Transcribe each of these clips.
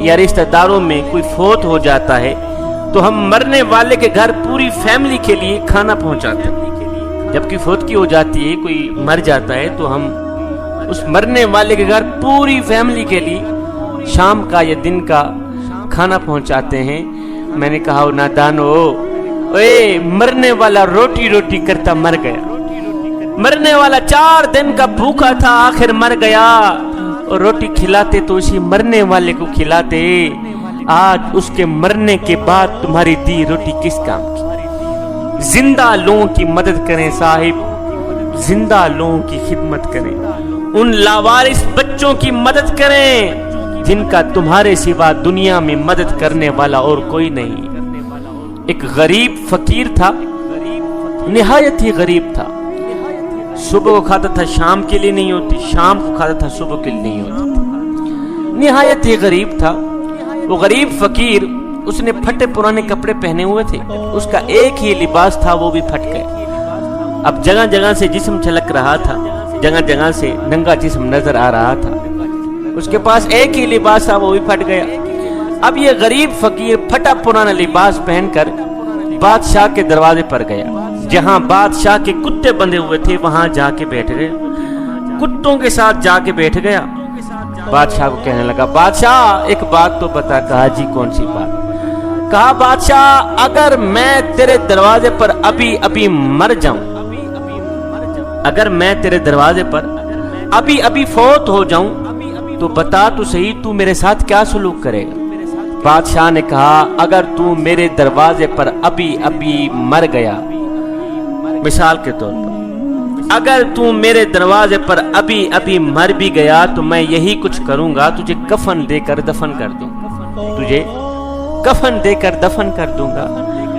یا رشتہ داروں میں کوئی فوت ہو جاتا ہے تو ہم مرنے والے کے گھر پوری فیملی کے لیے کھانا پہنچاتے ہیں۔ جب کوئی فوتگی ہو جاتی ہے، کوئی مر جاتا ہے، تو ہم اس مرنے والے کے گھر پوری فیملی کے لیے شام کا یا دن کا کھانا پہنچاتے ہیں۔ میں نے کہا نادانو، اے مرنے والا روٹی روٹی کرتا مر گیا، مرنے والا 4 دن کا بھوکا تھا، آخر مر گیا، اور روٹی کھلاتے تو اسی مرنے والے کو کھلاتے، آج اس کے مرنے کے بعد تمہاری دی روٹی کس کام کی؟ زندہ لوگوں کی مدد کریں صاحب، زندہ لوگوں کی خدمت کریں، ان لاوارث بچوں کی مدد کریں جن کا تمہارے سوا دنیا میں مدد کرنے والا اور کوئی نہیں۔ ایک غریب فقیر تھا، نہایت ہی غریب تھا، صبح کو کھاتا تھا شام کے لیے نہیں ہوتی، شام کو کھاتا تھا صبح کے لیے نہیں ہوتی، نہایت ہی غریب تھا۔ وہ غریب فقیر، اس نے پھٹے پرانے کپڑے پہنے ہوئے تھے، اس کا ایک ہی لباس تھا، وہ بھی پھٹ گئے۔ اب جگہ جگہ سے جسم چھلک رہا تھا، جگہ جگہ سے ننگا جسم نظر آ رہا تھا، اس کے پاس ایک ہی لباس تھا، وہ بھی پھٹ گیا۔ اب یہ غریب فقیر پھٹا پرانا لباس پہن کر بادشاہ کے دروازے پر گیا، جہاں بادشاہ کے کتے بندھے ہوئے تھے وہاں جا کے بیٹھ گئے، کتوں کے ساتھ جا کے بیٹھ گیا۔ بادشاہ کو کہنے لگا، بادشاہ ایک بات تو بتا۔ کہا جی کون سی بات؟ کہا بادشاہ، اگر میں تیرے دروازے پر ابھی ابھی مر جاؤں، اگر میں تیرے دروازے پر ابھی ابھی فوت ہو جاؤں تو بتا تو صحیح، تو میرے ساتھ کیا سلوک کرے گا؟ بادشاہ نے کہا، اگر تو میرے دروازے پر ابھی ابھی مر گیا، مثال کے طور پر اگر تو میرے دروازے پر ابھی ابھی مر بھی گیا تو میں یہی کچھ کروں گا، تجھے کفن دے کر دفن کر دوں گا، تجھے کفن دے کر دفن کر دوں گا،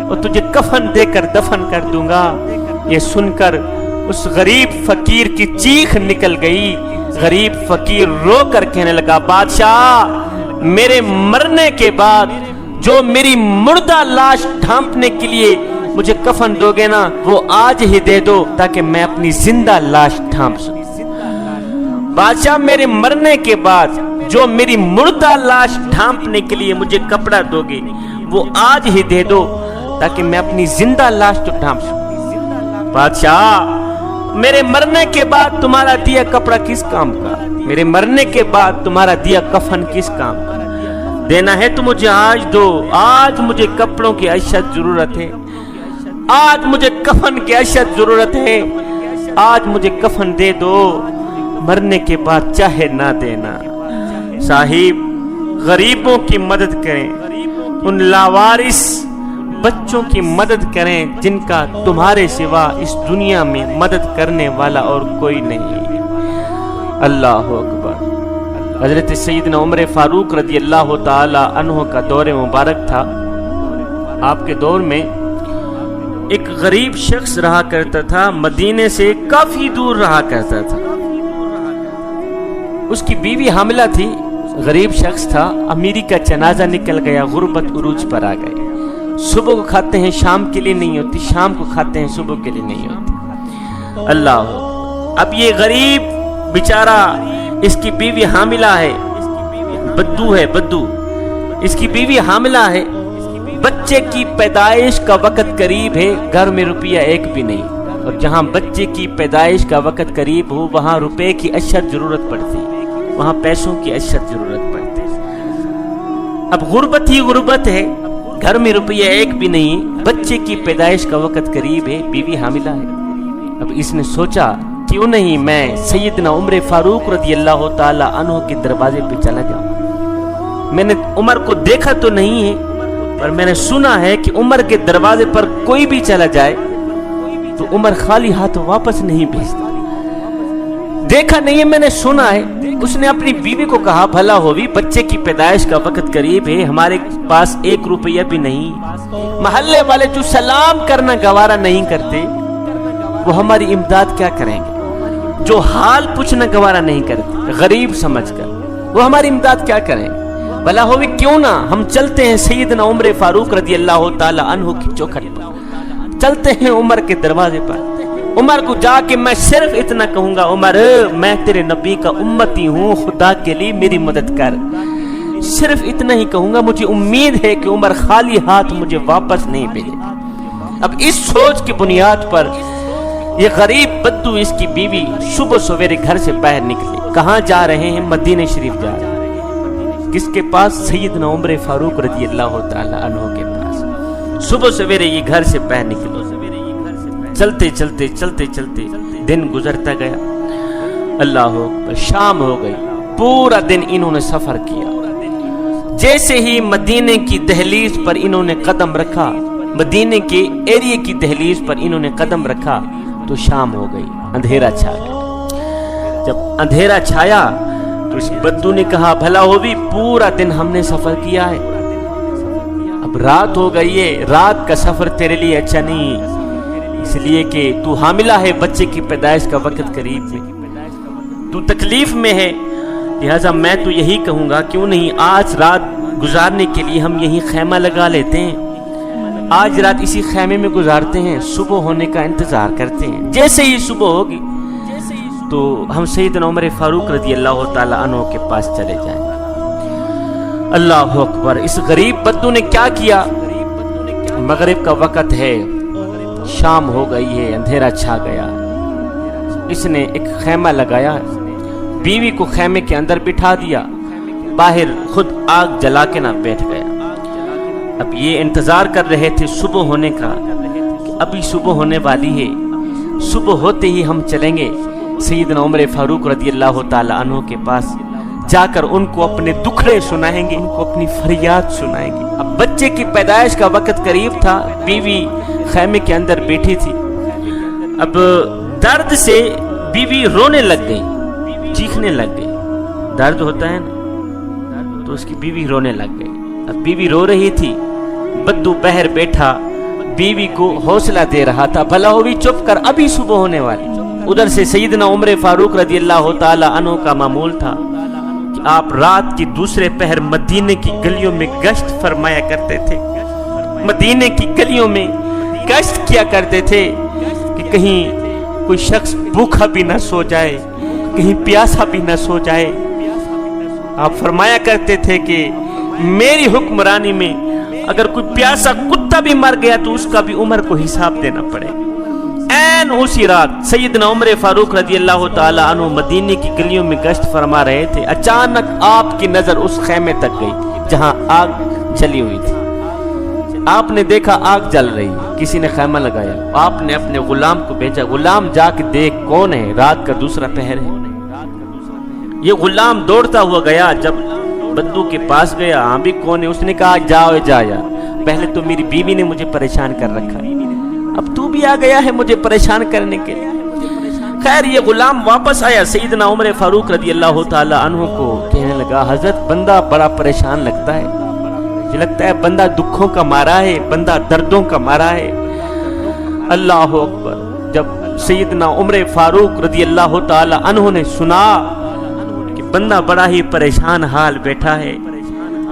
اور تجھے کفن دے کر دفن کر دوں گا۔ یہ سن کر اس غریب فقیر کی چیخ نکل گئی۔ غریب فقیر رو کر کہنے لگا، بادشاہ میرے مرنے کے بعد جو میری مردہ لاش ڈھانپنے کے لیے مجھے کفن دو گے نا، وہ آج ہی دے دو تاکہ میں اپنی زندہ لاش ڈھانپ سکوں۔ بادشاہ میرے مرنے کے بعد جو میری مردہ لاش ڈھانپنے کے لیے مجھے کپڑا دو گے وہ آج ہی دے دو تاکہ میں اپنی زندہ لاش تو ڈھانپ سکوں۔ بادشاہ میرے مرنے کے بعد تمہارا دیا کپڑا کس کام کا؟ میرے مرنے کے بعد تمہارا دیا کفن کس کام کا؟ دینا ہے تو مجھے آج دو، آج مجھے کپڑوں کی اشد ضرورت ہے، آج مجھے کفن کی اشد ضرورت ہے، آج مجھے کفن دے دو، مرنے کے بعد چاہے نہ دینا۔ صاحب غریبوں کی مدد کریں، ان لاوارث بچوں کی مدد کریں جن کا تمہارے سوا اس دنیا میں مدد کرنے والا اور کوئی نہیں۔ اللہ اکبر۔ حضرت سیدنا عمر فاروق رضی اللہ تعالی عنہ کا دور مبارک تھا۔ آپ کے دور میں ایک غریب شخص رہا کرتا تھا، مدینے سے کافی دور رہا کرتا تھا، اس کی بیوی حاملہ تھی، غریب شخص تھا، امیری کا جنازہ نکل گیا، غربت عروج پر آ گئی، صبح کو کھاتے ہیں شام کے لیے نہیں ہوتی، شام کو کھاتے ہیں صبح کے لیے نہیں ہوتی۔ اللہ، اب یہ غریب بیچارہ، اس کی بیوی حاملہ ہے، بدو ہے، بدو، اس کی بیوی حاملہ ہے، بچے کی پیدائش کا وقت قریب ہے، گھر میں روپیہ ایک بھی نہیں، اور جہاں بچے کی پیدائش کا وقت قریب ہو وہاں روپے کی اشد ضرورت پڑتی، وہاں پیسوں کی اشد ضرورت پڑتی۔ اب غربت ہی غربت ہے، گھر میں روپیہ ایک بھی نہیں، بچے کی پیدائش کا وقت قریب ہے، بیوی حاملہ ہے۔ اب اس نے سوچا کیوں نہیں میں سیدنا عمر فاروق رضی اللہ تعالی عنہ کے دروازے پہ چلا جاؤں۔ میں نے عمر کو دیکھا تو نہیں ہے، پر میں نے سنا ہے کہ عمر کے دروازے پر کوئی بھی چلا جائے تو عمر خالی ہاتھ واپس نہیں بھیجتا۔ دیکھا نہیں ہے، میں نے سنا ہے۔ اس نے اپنی بیوی کو کہا، بھلا ہوئی، بچے کی پیدائش کا وقت قریب ہے، ہمارے پاس ایک روپیہ بھی نہیں، محلے والے جو سلام کرنا گوارا نہیں کرتے وہ ہماری امداد کیا کریں گے؟ جو حال پوچھنا گوارا نہیں کرتے غریب سمجھ کر، وہ ہماری امداد کیا کریں گے؟ بھلا ہوئی کیوں نہ ہم چلتے ہیں سیدنا عمر فاروق رضی اللہ تعالی عنہ کی چوکھٹ پر، چلتے ہیں عمر کے دروازے پر، عمر کو جا کے میں صرف اتنا کہوں گا، عمر میں تیرے نبی کا امتی ہوں، خدا کے لیے میری مدد کر، صرف اتنا ہی کہوں گا، مجھے امید ہے کہ عمر خالی ہاتھ مجھے واپس نہیں بھیجے۔ اب اس سوچ کی بنیاد پر یہ غریب بدو اس کی بیوی صبح سویرے گھر سے باہر نکلے۔ کہاں جا رہے ہیں؟ مدینہ شریف جا رہے ہیں۔ کس کے پاس؟ سیدنا عمر فاروق رضی اللہ تعالی عنہ کے پاس۔ صبح سویرے یہ گھر سے باہر نکلے، چلتے چلتے چلتے چلتے دن گزرتا گیا۔ اللہ اکبر، شام ہو گئی۔ پورا دن انہوں نے سفر کیا۔ جیسے ہی مدینے کی دہلیز پر انہوں نے قدم رکھا، مدینے کے ایریے کی دہلیز پر انہوں نے قدم رکھا تو شام ہو گئی، اندھیرا چھا گیا۔ جب اندھیرا چھایا تو اس بدو نے کہا، بھلا ہو بھی پورا دن ہم نے سفر کیا ہے، اب رات ہو گئی ہے، رات کا سفر تیرے لیے اچھا نہیں، اس لیے کہ تو حاملہ ہے، بچے کی پیدائش کا وقت قریب ہے، تو تکلیف میں ہے، لہذا میں تو یہی کہوں گا کیوں نہیں آج رات گزارنے کے لیے ہم یہی خیمہ لگا لیتے ہیں، آج رات اسی خیمے میں گزارتے ہیں، صبح ہونے کا انتظار کرتے ہیں، جیسے ہی صبح ہوگی تو ہم سیدنا عمر فاروق رضی اللہ تعالی عنہ کے پاس چلے جائیں۔ اللہ اکبر، اس غریب بدو نے کیا کیا؟ مغرب کا وقت ہے، شام ہو گئی ہے، اندھیرا چھا گیا، اس نے ایک خیمہ لگایا، بیوی کو خیمے کے اندر بٹھا دیا، باہر خود آگ جلا کے نہ بیٹھ گیا۔ اب یہ انتظار کر رہے تھے صبح ہونے کا کہ ابھی صبح ہونے والی ہے، صبح ہوتے ہی ہم چلیں گے سیدنا عمر فاروق رضی اللہ تعالی عنہ کے پاس، جا کر ان کو اپنے دکھڑے سنائیں گے، ان کو اپنی فریاد سنائیں گے۔ اب بچے کی پیدائش کا وقت قریب تھا، بیوی خیمے کے اندر بیٹھی تھی، اب درد سے بیوی رونے لگ گئی، چیخنے لگ گئی، درد ہوتا ہے نا، تو اس کی بیوی رونے لگ گئی۔ اب بیوی رو رہی تھی، بدو بہر بیٹھا بیوی کو حوصلہ دے رہا تھا، بھلا ہو بھی چپ کر، ابھی صبح ہونے والی۔ ادھر سے سیدنا عمر فاروق رضی اللہ تعالی عنہ کا معمول تھا کہ آپ رات کی دوسرے پہر مدینے کی گلیوں میں گشت فرمایا کرتے تھے، مدینے کی گلیوں میں گشت کیا کرتے تھے کہ کہیں کوئی شخص بھوکا بھی نہ سو جائے، کہیں پیاسا بھی نہ سو جائے۔ آپ فرمایا کرتے تھے کہ میری حکمرانی میں اگر کوئی پیاسا کتا بھی مر گیا تو اس کا بھی عمر کو حساب دینا پڑے۔ این اسی رات سیدنا عمر فاروق رضی اللہ تعالی عنہ مدینے کی گلیوں میں گشت فرما رہے تھے، اچانک آپ کی نظر اس خیمے تک گئی جہاں آگ جلی ہوئی تھی۔ آپ نے دیکھا آگ جل رہی ہے، کسی نے خیمہ لگایا، آپ نے اپنے غلام کو بھیجا، غلام جا کے دیکھ کون ہے، رات کا دوسرا پہر ہے۔ یہ غلام دوڑتا ہوا گیا، جب بدو کے پاس گیا، ہاں بھی کون ہے، اس نے کہا جاؤ جا یار، پہلے تو میری بیوی نے مجھے پریشان کر رکھا، اب تو بھی آ گیا ہے مجھے پریشان کرنے کے لیے۔ خیر یہ غلام واپس آیا، سیدنا عمر فاروق رضی اللہ تعالی عنہ کو کہنے لگا، حضرت بندہ بڑا پریشان لگتا ہے، مجھے لگتا ہے بندہ دکھوں کا مارا ہے، بندہ دردوں کا مارا ہے۔ اللہ اکبر، جب سیدنا عمر فاروق رضی اللہ تعالی عنہ نے سنا کہ بندہ بڑا ہی پریشان حال بیٹھا ہے،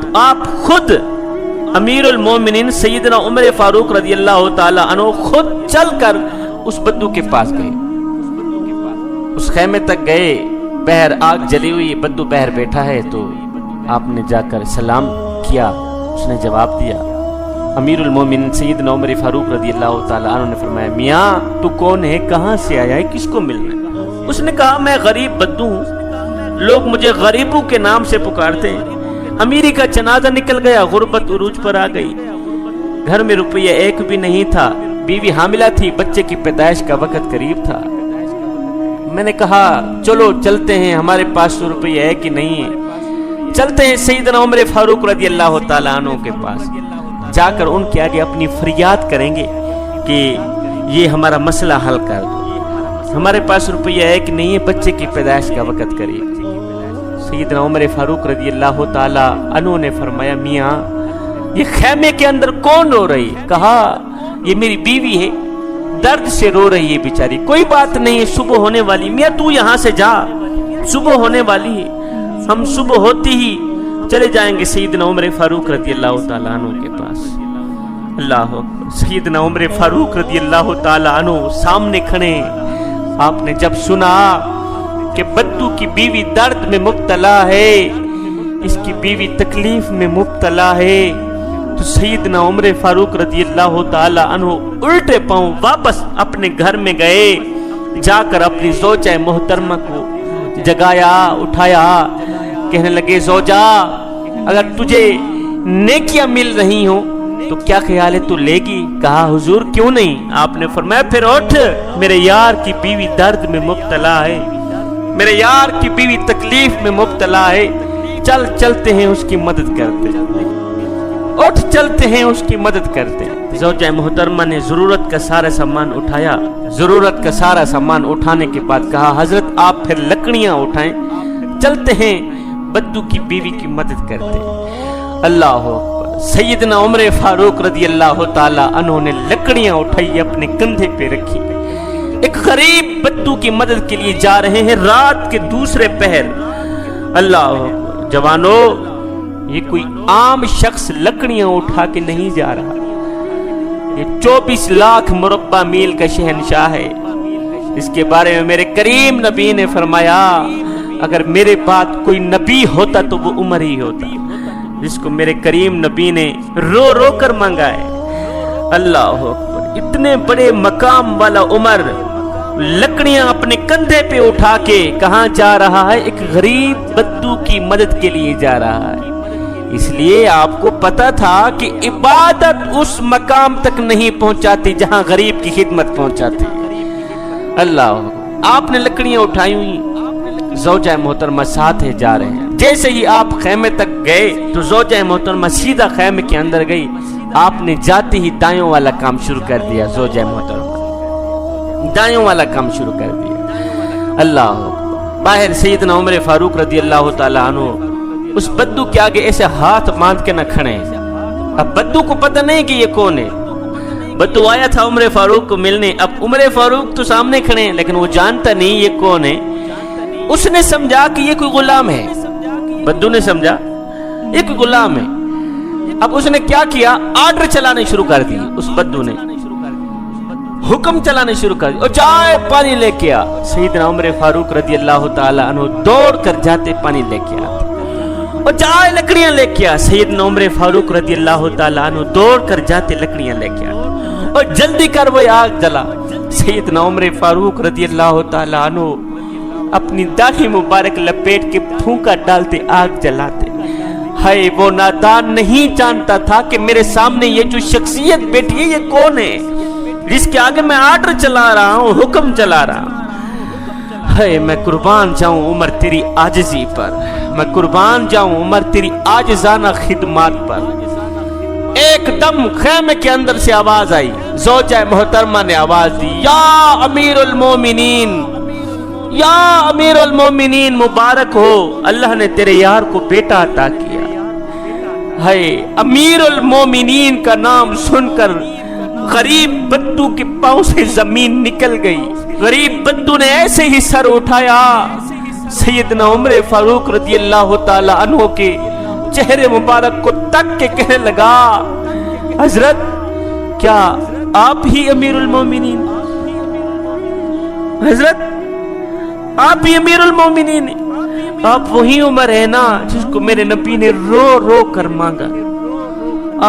تو آپ خود امیر المومنین سیدنا عمر فاروق رضی اللہ تعالی عنہ خود چل کر اس بدو کے پاس گئے، اس خیمے تک گئے، بہر آگ جلی ہوئی، بدو بہر بیٹھا ہے، تو آپ نے جا کر سلام کیا، اس نے جواب دیا۔ امیر المومنین سیدنا عمر فاروق رضی اللہ تعالی عنہ نے فرمایا، میاں تو کون ہے، کہاں سے آیا ہے، کس کو ملنا ہے؟ اس نے کہا میں غریب بدو ہوں، لوگ مجھے غریبوں کے نام سے پکارتے ہیں، امیری کا جنازہ نکل گیا، غربت عروج پر آ گئی، گھر میں روپیہ ایک بھی نہیں تھا، بیوی حاملہ تھی، بچے کی پیدائش کا وقت قریب تھا، میں نے کہا چلو چلتے ہیں، ہمارے پاس تو روپیہ ہے کہ نہیں ہے، چلتے ہیں سیدنا عمر فاروق رضی اللہ تعالیٰ عنہ کے پاس، جا کر ان کے آگے اپنی فریاد کریں گے کہ یہ ہمارا مسئلہ حل کر دو، ہمارے پاس روپیہ ہے کہ نہیں ہے، بچے کی پیدائش کا وقت قریب۔ سیدنا عمر فاروق رضی اللہ تعالی عنہ نے فرمایا، میاں یہ خیمے کے اندر کون رو رہی ہے؟ کہا یہ میری بیوی ہے، درد سے رو رہی ہے بیچاری، کوئی بات نہیں ہے، صبح ہونے والی، میاں تو یہاں سے جا، صبح ہونے والی ہے، ہم صبح ہوتی ہی چلے جائیں گے سیدنا عمر فاروق رضی اللہ تعالی عنہ کے پاس۔ اللہ اکبر، سیدنا عمر فاروق رضی اللہ تعالی عنہ سامنے کھڑے، آپ نے جب سنا کہ بدو کی بیوی درد میں مبتلا ہے، اس کی بیوی تکلیف میں مبتلا ہے، تو سیدنا عمر فاروق رضی اللہ تعالی عنہ الٹے پاؤں واپس اپنے گھر میں گئے، جا کر اپنی زوجہ محترمہ کو جگایا، اٹھایا، کہنے لگے زوجہ اگر تجھے نیکیاں مل رہی ہوں تو کیا خیال ہے تو لے گی؟ کہا حضور کیوں نہیں؟ آپ نے فرمایا پھر اٹھ، میرے یار کی بیوی درد میں مبتلا ہے، میرے یار کی بیوی تکلیف میں مبتلا ہے، چل چلتے ہیں اس کی مدد کرتے، اٹھ چلتے ہیں اس کی مدد کرتے۔ زوجہ محترمہ نے ضرورت کا سارا سامان اٹھایا، ضرورت کا سارا سامان اٹھانے کے بعد کہا حضرت آپ پھر لکڑیاں اٹھائیں، چلتے ہیں بدو کی بیوی کی مدد کرتے۔ اللہ اکبر، سیدنا عمر فاروق رضی اللہ تعالی عنہ نے لکڑیاں اٹھائی، اپنے کندھے پہ رکھی، ایک غریب بدو کی مدد کے لیے جا رہے ہیں رات کے دوسرے پہر۔ اللہ اکبر، جوانو یہ کوئی عام شخص لکڑیاں اٹھا کے نہیں جا رہا، یہ 24 لاکھ مربع میل کا شہنشاہ ہے۔ اس کے بارے میں میرے کریم نبی نے فرمایا اگر میرے بعد کوئی نبی ہوتا تو وہ عمر ہی ہوتا، جس کو میرے کریم نبی نے رو رو کر مانگا ہے۔ اللہ اکبر، اتنے بڑے مقام والا عمر لکڑیاں اپنے کندھے پہ اٹھا کے کہاں جا رہا ہے؟ ایک غریب بدو کی مدد کے لیے جا رہا ہے۔ اس لیے آپ کو پتا تھا کہ عبادت اس مقام تک نہیں پہنچاتی جہاں غریب کی خدمت پہنچاتی۔ اللہ، آپ نے لکڑیاں اٹھائی ہوئی، زوجہ محترمہ ساتھ جا رہے ہیں۔ جیسے ہی آپ خیمے تک گئے تو زوجہ محترمہ سیدھا خیمے کے اندر گئی، آپ نے جاتے ہی دائیوں والا کام شروع کر دیا، زوجہ محترمہ دائیوں والا کام شروع کر دیا۔ اللہ، باہر سیدنا عمر فاروق رضی اللہ تعالی عنہ اس بدو کے آگے ایسے ہاتھ باندھ کے نہ کھڑے۔ اب بدو کو پتہ نہیں کہ یہ کون ہے، بدو آیا تھا عمر فاروق کو ملنے، اب عمر فاروق تو سامنے کھڑے ہیں لیکن وہ جانتا نہیں یہ کون ہے۔ اس نے سمجھا کہ یہ کوئی غلام ہے، بدو نے سمجھا یہ کوئی غلام ہے۔ اب اس نے کیا کیا؟ آرڈر چلانے شروع کر دی، اس بدو نے حکم چلانے شروع کر دی، اور جائے پانی لے کے آ۔ سیدنا عمر فاروق رضی اللہ تعالی عنہ دوڑ کر جاتے پانی لے کے آتے، اور جائے لکڑیاں لے کے آ۔ سیدنا عمر فاروق رضی اللہ تعالی عنہ دوڑ کر جاتے لکڑیاں لے کے آتے، اور جلدی کر وہ آگ جلا۔ سیدنا عمر فاروق رضی اللہ تعالی عنہ اپنی داڑھی مبارک لپیٹ کے پھونکا ڈالتے، آگ جلاتے۔ ہائے، وہ نادان نہیں جانتا تھا کہ میرے سامنے یہ جو شخصیت بیٹھی ہے یہ کون ہے، جس کے آگے میں آرڈر چلا رہا ہوں، حکم چلا رہا ہوں۔ ہائے، میں قربان جاؤں عمر تیری عاجزی پر، میں قربان جاؤں عمر تیری عاجزانہ خدمات پر۔ ایک دم خیمے کے اندر سے آواز آئی، زوجہ محترمہ نے آواز دی، یا امیر المومنین، یا امیر المومنین، مبارک ہو، اللہ نے تیرے یار کو بیٹا عطا کیا۔ ہائے، امیر المومنین کا نام سن کر غریب بدو کے پاؤں سے زمین نکل گئی۔ غریب بدو نے ایسے ہی سر اٹھایا، سیدنا عمر فاروق رضی اللہ تعالی عنہ کے چہرے مبارک کو تک کے کہنے لگا، حضرت کیا آپ ہی امیر المومنین؟ حضرت آپ ہی امیر المومنین ہیں؟ آپ وہی عمر ہے نا جس کو میرے نبی نے رو رو کر مانگا؟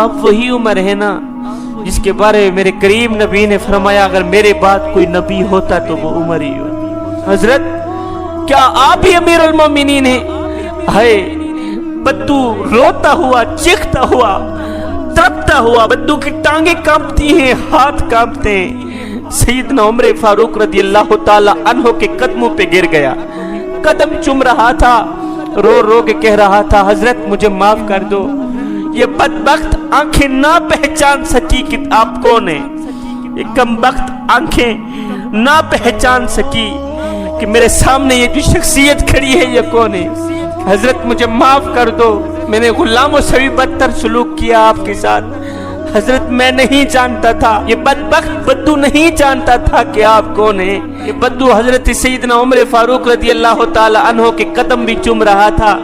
آپ وہی عمر ہے نا جس کے بارے میں میرے کریم نبی نے فرمایا اگر میرے بعد کوئی نبی ہوتا تو وہ عمر ہی ہوتا؟ حضرت کیا آپ ہی امیر المومنین ہیں؟ ہائے، بدو روتا ہوا، چیختا ہوا، تڑپتا ہوا، بدو کی ٹانگیں کانپتی ہیں، ہاتھ کانپتے ہیں۔ سیدنا عمر فاروق رضی اللہ تعالی عنہ کے قدموں پہ گر گیا، قدم چوم رہا تھا، رو رو کے کہہ رہا تھا، حضرت مجھے معاف کر دو۔ یہ بدبخت آنکھیں نہ پہچان سکی کہ آپ کون ہیں، یہ کم بخت آنکھیں نہ پہچان سکی کہ میرے سامنے یہ جو شخصیت کھڑی ہے یہ کون ہے۔ حضرت مجھے معاف کر دو، میں نے غلاموں سے بھی بدتر سلوک کیا آپ کے ساتھ۔ حضرت میں نہیں جانتا تھا، یہ بدبخت بدو نہیں جانتا تھا کہ آپ کون ہیں۔ یہ بدو حضرت سیدنا عمر فاروق رضی اللہ تعالی عنہ کے قدم بھی چوم رہا تھا،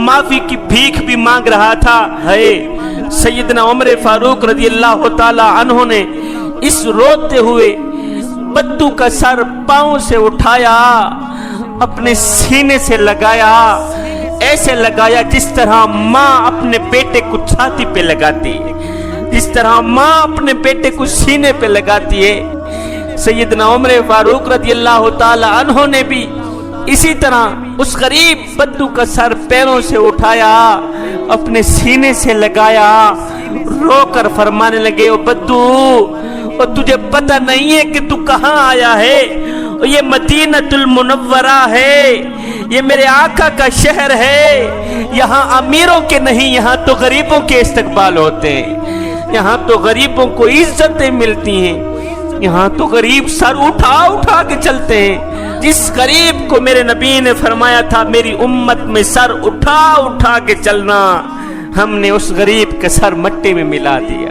معافی کی بھیک بھی مانگ رہا تھا۔ ہے سیدنا عمر فاروق رضی اللہ تعالی عنہ نے اس روتے ہوئے بدو کا سر پاؤں سے اٹھایا، اپنے سینے سے لگایا، ایسے لگایا جس طرح ماں اپنے بیٹے کو چھاتی پہ لگاتی ہے، جس طرح ماں اپنے بیٹے کو سینے پہ لگاتی ہے۔ سیدنا عمر فاروق رضی اللہ تعالی عنہ نے بھی اسی طرح اس غریب بدو کا سر پیروں سے اٹھایا، اپنے سینے سے لگایا، رو کر فرمانے لگے، او بدو، اور تجھے پتہ نہیں ہے کہ تو کہاں آیا ہے؟ یہ مدینہ المنورہ ہے، یہ میرے آقا کا شہر ہے، یہاں امیروں کے نہیں، یہاں تو غریبوں کے استقبال ہوتے ہیں، یہاں تو غریبوں کو عزتیں ملتی ہیں، یہاں تو غریب سر اٹھا اٹھا کے چلتے ہیں۔ جس غریب کو میرے نبی نے فرمایا تھا میری امت میں سر اٹھا اٹھا کے چلنا، ہم نے اس غریب کا سر مٹی میں ملا دیا۔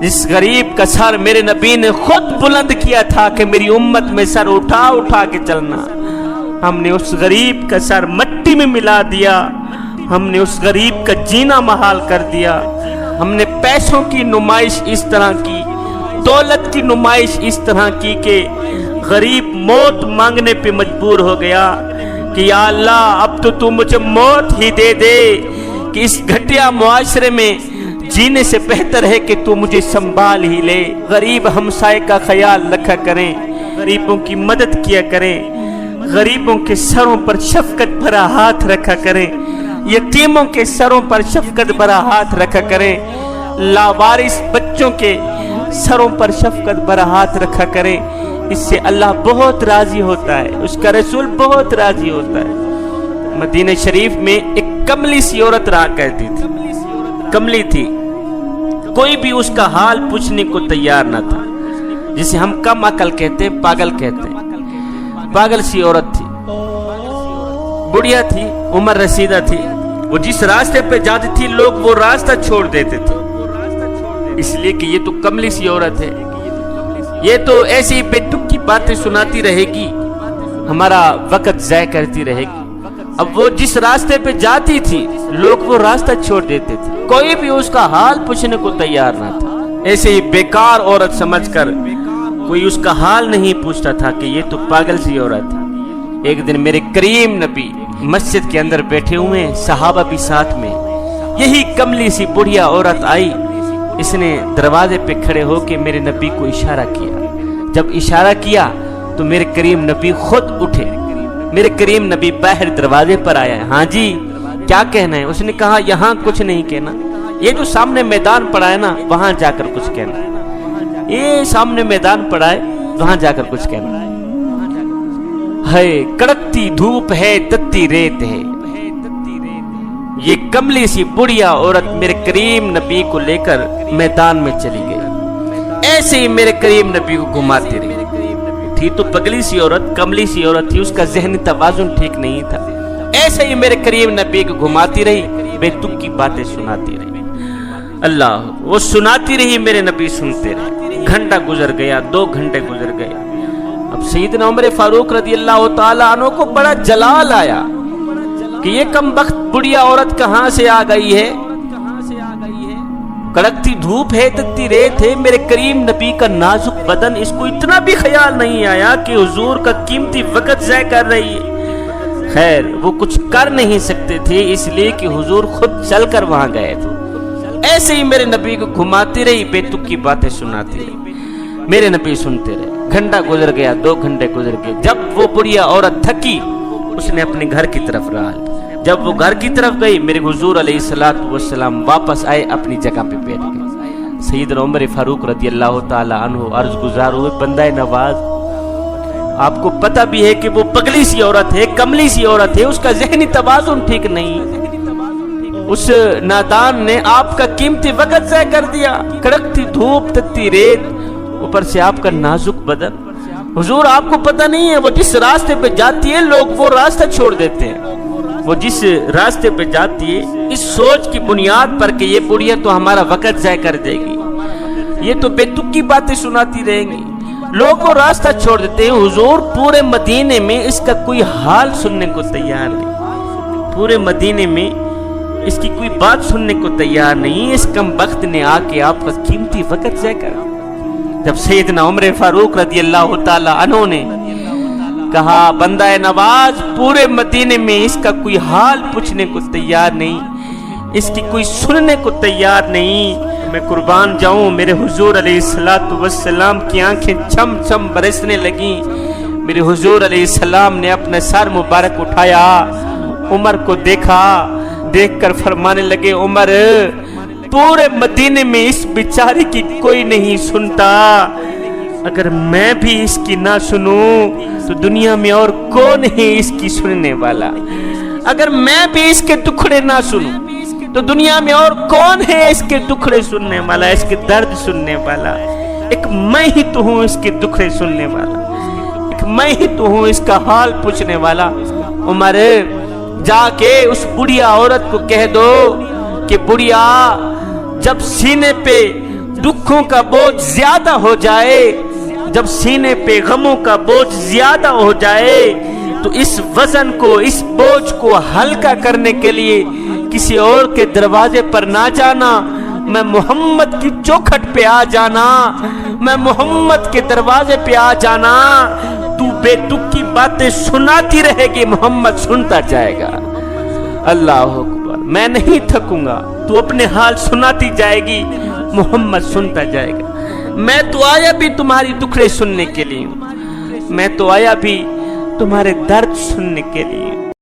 جس غریب کا سر میرے نبی نے خود بلند کیا تھا کہ میری امت میں سر اٹھا اٹھا کے چلنا، ہم نے اس غریب کا سر مٹی میں ملا دیا، ہم نے اس غریب کا جینا محال کر دیا۔ ہم نے پیسوں کی نمائش اس طرح کی، دولت کی نمائش اس طرح کی کہ غریب موت مانگنے پہ مجبور ہو گیا کہ یا اللہ اب تو مجھے موت ہی دے دے، کہ اس گھٹیا معاشرے میں جینے سے بہتر ہے کہ تو مجھے سنبھال ہی لے۔ غریب ہمسائے کا خیال رکھا کریں، غریبوں کی مدد کیا کریں، غریبوں کے سروں پر شفقت بھرا ہاتھ رکھا کریں، یتیموں کے سروں پر شفقت بھرا ہاتھ رکھا کریں، لاوارث بچوں کے سروں پر شفقت بھرا ہاتھ رکھا کریں۔ اس سے اللہ بہت راضی ہوتا ہے، اس کا رسول بہت راضی ہوتا ہے۔ مدینہ شریف میں ایک کملی سی عورت رہا کرتی تھی، کملی تھی، کوئی بھی اس کا حال پوچھنے کو تیار نہ تھا، جسے ہم کم عقل کہتے ہیں، پاگل کہتے ہیں۔ پاگل سی عورت تھی، بڑھیا تھی، عمر رسیدہ تھی، وہ جس راستے پہ جاتی تھی لوگ وہ راستہ چھوڑ دیتے تھے، اس لیے کہ یہ تو کملی سی عورت ہے، یہ تو ایسی بے تک کی باتیں سناتی رہے گی، ہمارا وقت ضائع کرتی رہے گی۔ اب وہ جس راستے پہ جاتی تھی لوگ وہ راستہ چھوڑ دیتے تھے، کوئی بھی اس کا حال پوچھنے کو تیار نہ تھا، ایسے ہی بیکار عورت سمجھ کر کوئی اس کا حال نہیں پوچھتا تھا کہ یہ تو پاگل سی عورت ہے۔ ایک دن میرے کریم نبی مسجد کے اندر بیٹھے ہوئے، صحابہ بھی ساتھ میں، یہی کملی سی بڑھیا عورت آئی، اس نے دروازے پہ کھڑے ہو کے میرے نبی کو اشارہ کیا۔ جب اشارہ کیا تو میرے کریم نبی خود اٹھے، میرے کریم نبی باہر دروازے پر آیا ہے، ہاں جی کیا کہنا ہے؟ اس نے کہا یہاں کچھ نہیں کہنا، یہ جو سامنے میدان پڑا ہے نا وہاں جا کر کچھ کہنا ہے، یہ سامنے میدان پڑا ہے وہاں جا کر کچھ کہنا ہے۔ کڑکتی دھوپ ہے تتی ریت ہے، یہ کملی سی بڑھیا عورت میرے کریم نبی کو لے کر میدان میں چلی گئی، ایسے ہی میرے کریم نبی کو گھماتی رہی۔ تھی تو پگلی سی عورت، کملی سی عورت تھی، اس کا ذہنی توازن ٹھیک نہیں تھا، ایسے ہی میرے کریم نبی کو گھماتی رہی، بے تک کی باتیں سناتی رہی۔ اللہ، وہ سناتی رہی، میرے نبی سنتے رہے۔ گھنٹہ گزر گیا، 2 گھنٹے گزر گئے۔ اب سیدنا عمر فاروق رضی اللہ تعالی عنہ کو بڑا جلال آیا کہ یہ کم بخت بڑھیا عورت کہاں سے آ گئی ہے، کڑکتی دھوپ ہے تتی ریت ہے، میرے کریم نبی کا نازک بدن، اس کو اتنا بھی خیال نہیں آیا کہ حضور کا قیمتی وقت ضائع کر رہی ہے۔ خیر وہ کچھ کر نہیں سکتے تھے، اس لیے کہ حضور خود چل کر وہاں گئے تھے۔ ایسے ہی میرے نبی کو گھماتی رہی، بے تک کی باتیں سناتی رہی، میرے نبی سنتے رہے۔ گھنٹہ گزر گیا، 2 گھنٹے گزر گئے۔ جب وہ بڑھیا عورت تھکی اس نے اپنے گھر کی طرف رہا، جب وہ گھر کی طرف گئی میرے حضور علیہ الصلوۃ والسلام واپس آئے، اپنی جگہ پہ بیٹھ گئے۔ سیدنا عمر فاروق رضی اللہ تعالی عنہ عرض گزار ہوئے، بندہ نواز آپ کو پتہ بھی ہے کہ وہ پگلی سی عورت ہے، کملی سی عورت ہے، اس کا ذہنی توازن ٹھیک نہیں، اس نادان نے آپ کا قیمتی وقت ضائع کر دیا، کڑکتی دھوپ تتی ریت، اوپر سے آپ کا نازک بدن۔ حضور آپ کو پتہ نہیں ہے وہ جس راستے پہ جاتی ہے لوگ وہ راستہ چھوڑ دیتے ہیں، وہ جس راستے پہ جاتی ہے اس سوچ کی بنیاد پر کہ یہ بڑھیا تو ہمارا وقت ضائع کر دے گی، یہ تو بے تک کی باتیں سناتی رہیں گی، لوگ وہ راستہ چھوڑ دیتے ہیں۔ حضور پورے مدینے میں اس کا کوئی حال سننے کو تیار نہیں، پورے مدینے میں اس کی کوئی بات سننے کو تیار نہیں، اس کم بخت نے آ کے آپ کا قیمتی وقت ضائع کر۔ جب سیدنا عمر فاروق رضی اللہ تعالی عنہ نے کہا بندہ نواز پورے مدینے میں اس کا کوئی حال پوچھنے کو تیار نہیں، اس کی کوئی سننے کو تیار نہیں۔ میں قربان جاؤں، میرے حضور علیہ السلام کی آنکھیں چھم چھم برسنے لگیں۔ میرے حضور علیہ السلام نے اپنا سر مبارک اٹھایا، عمر کو دیکھا، دیکھ کر فرمانے لگے عمر پورے مدینے میں اس بیچاری کی کوئی نہیں سنتا، اگر میں بھی اس کی نہ سنوں تو دنیا میں اور کون ہے اس کی سننے والا، اگر میں بھی اس کے ٹکڑے نہ سنوں تو دنیا میں اور کون ہے اس کے ٹکڑے سننے والا، اس کے درد سننے والا۔ ایک میں ہی تو ہوں اس کے دکھڑے سننے والا، ایک میں ہی تو ہوں اس کا حال پوچھنے والا۔ عمر جا کے اس بڑھیا عورت کو کہہ دو کہ بڑھیا جب سینے پہ دکھوں کا بوجھ زیادہ ہو جائے، جب سینے پہ غموں کا بوجھ زیادہ ہو جائے تو اس وزن کو، اس بوجھ کو ہلکا کرنے کے لیے کسی اور کے دروازے پر نہ جانا، میں محمد کی چوکھٹ پہ آ جانا، میں محمد کے دروازے پہ آ جانا۔ تو بے دکھ کی باتیں سناتی رہے گی، محمد سنتا جائے گا۔ اللہ اکبر، میں نہیں تھکوں گا، تو اپنے حال سناتی جائے گی، محمد سنتا جائے گا۔ میں تو آیا بھی تمہاری دکھڑے سننے کے لیے ہوں، میں تو آیا بھی تمہارے درد سننے کے لیے۔